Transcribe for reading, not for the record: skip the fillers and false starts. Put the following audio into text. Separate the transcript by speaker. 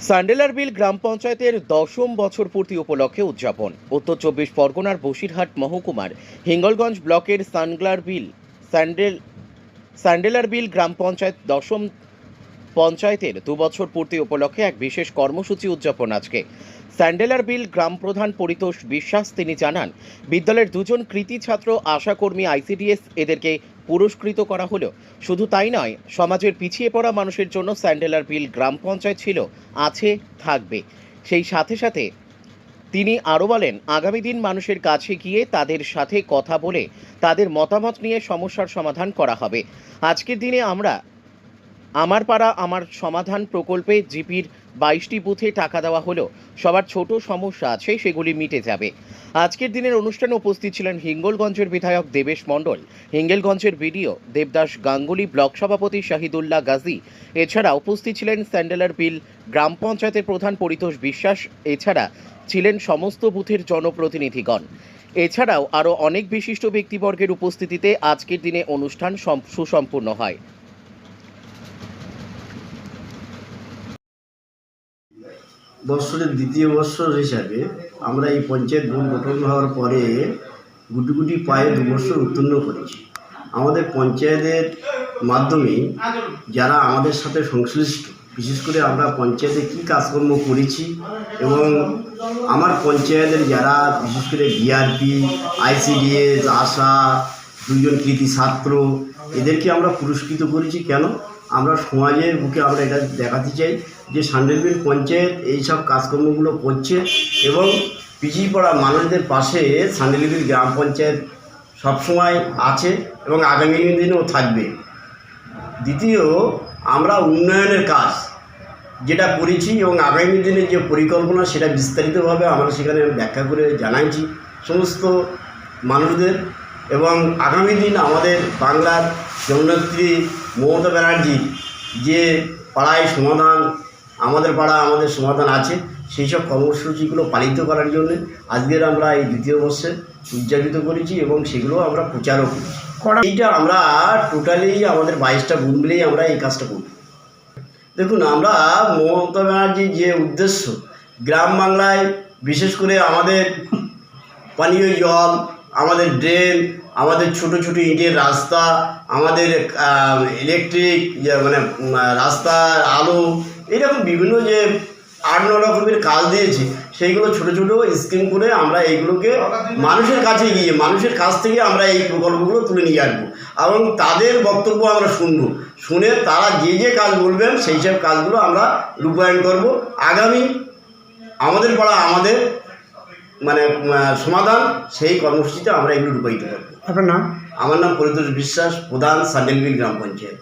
Speaker 1: সান্ডেলার বিল গ্রাম পঞ্চায়েতের ১০ম বছর পূর্তি উপলক্ষে উদযাপন। উত্তর চব্বিশ পরগনার বসিরহাট মহকুমার হিঙ্গলগঞ্জ ব্লকের স্যান্ডেলার বিল গ্রাম পঞ্চায়েত ১০ম পঞ্চায়েতের ২ বছর পূর্তি উপলক্ষে এক বিশেষ কর্মসূচি উদযাপন আজকে। স্যান্ডেলার বিল গ্রাম প্রধান পরিতোষ বিশ্বাস তিনি জানান, বিদ্যালয়ের দুজন কৃতী ছাত্র আশাকর্মী আইসিডিএস এদেরকে পুরস্কৃত করা হলো। শুধু তাই নয়, সমাজের পিছিয়ে পড়া মানুষের জন্য স্যান্ডেলার বিল গ্রাম পঞ্চায়েত ছিল, আছে, থাকবে। সেই সাথে সাথে তিনি আরও বলেন, আগামী দিন মানুষের কাছে গিয়ে তাদের সাথে কথা বলে তাদের মতামত নিয়ে সমস্যার সমাধান করা হবে। আজকের দিনে আমরা আমার পাড়া আমার সমাধান প্রকল্পে জিপির 22টি বুথে টাকা দেওয়া হলো। সবার ছোট সমস্যা আছে, সেগুলি মিটে যাবে। আজকের দিনের অনুষ্ঠানে উপস্থিত ছিলেন হিঙ্গলগঞ্জের বিধায়ক দেবেশ মণ্ডল, হিঙ্গলগঞ্জের বিডিও দেবদাস গাঙ্গুলি, ব্লক সভাপতি শাহিদুল্লাহ গাজী। এছাড়া উপস্থিত ছিলেন স্যান্ডেলার বিল গ্রাম পঞ্চায়েতের প্রধান পরিতোষ বিশ্বাস। এছাড়া ছিলেন সমস্ত বুথের জনপ্রতিনিধিগণ। এছাড়াও আরও অনেক বিশিষ্ট ব্যক্তিবর্গের উপস্থিতিতে আজকের দিনে অনুষ্ঠান সুসম্পূর্ণ হয়।
Speaker 2: বৎসরের দ্বিতীয় বৎসর হিসাবে আমরা এই পঞ্চায়েত ভোট গঠন হওয়ার পরে গুটি গুটি পায়ে 2 বছর উত্তীর্ণ করেছি। আমাদের পঞ্চায়েতের মাধ্যমে যারা আমাদের সাথে সংশ্লিষ্ট, বিশেষ করে আমরা পঞ্চায়েতে কী কাজকর্ম করেছি এবং আমার পঞ্চায়েতের যারা বিশেষ করে বিআরপি, আইসিডিএস, আশা, 2 জন কৃতী ছাত্র, এদেরকে আমরা পুরস্কৃত করেছি। কেন? আমরা সমাজের বুকে আমরা এটা দেখাতে চাই যে স্যান্ডেলার বিল পঞ্চায়েত এইসব কাজকর্মগুলো করছে এবং পিছিয়ে পড়া মানুষদের পাশে স্যান্ডেলার বিল গ্রাম পঞ্চায়েত সবসময় আছে এবং আগামী দিনেও থাকবে। দ্বিতীয়, আমরা উন্নয়নের কাজ যেটা করেছি এবং আগামী দিনের যে পরিকল্পনা সেটা বিস্তারিতভাবে আমরা সেখানে ব্যাখ্যা করে জানাইছি সমস্ত মানুষদের। এবং আগামী দিন আমাদের বাংলার জননেত্রী মমতা ব্যানার্জি যে পাড়ায় সমাধান, আমাদের পাড়া আমাদের সমাধান আছে, সেই সব কর্মসূচিগুলো পালিত করার জন্য আজকের আমরা এই দ্বিতীয় বর্ষে উদযাপিত করেছি এবং সেগুলো আমরা প্রচারও করেছি। এইটা আমরা টোটালি আমাদের 22টা বুথ মিলেই আমরা এই কাজটা করি। দেখুন, আমরা মমতা ব্যানার্জির যে উদ্দেশ্য, গ্রাম বাংলায় বিশেষ করে আমাদের পানীয় জল, আমাদের ড্রেন, আমাদের ছোট ছোট ইটের রাস্তা, আমাদের ইলেকট্রিক মানে রাস্তার আলো, এরকম বিভিন্ন যে 8-9 রকমের কাজ দিয়েছি, সেইগুলো ছোট ছোট স্কিম করে আমরা এইগুলোকে মানুষের কাছে গিয়ে মানুষের কাছ থেকে আমরা এই প্রকল্পগুলো তুলে নিয়ে আসবো এবং তাদের বক্তব্য আমরা শুনে তারা যে যে কাজ বলবেন সেই সব কাজগুলো আমরা রূপায়ণ করব। আগামী আমাদের পাড়া আমাদের মানে সমাধান, সেই কর্মসূচিতে আমরা এগুলো রূপায়িত করব।
Speaker 3: আপনার নাম?
Speaker 2: আমার নাম পরিতোষ বিশ্বাস, প্রধান স্যান্ডেলার বিল গ্রাম পঞ্চায়েত।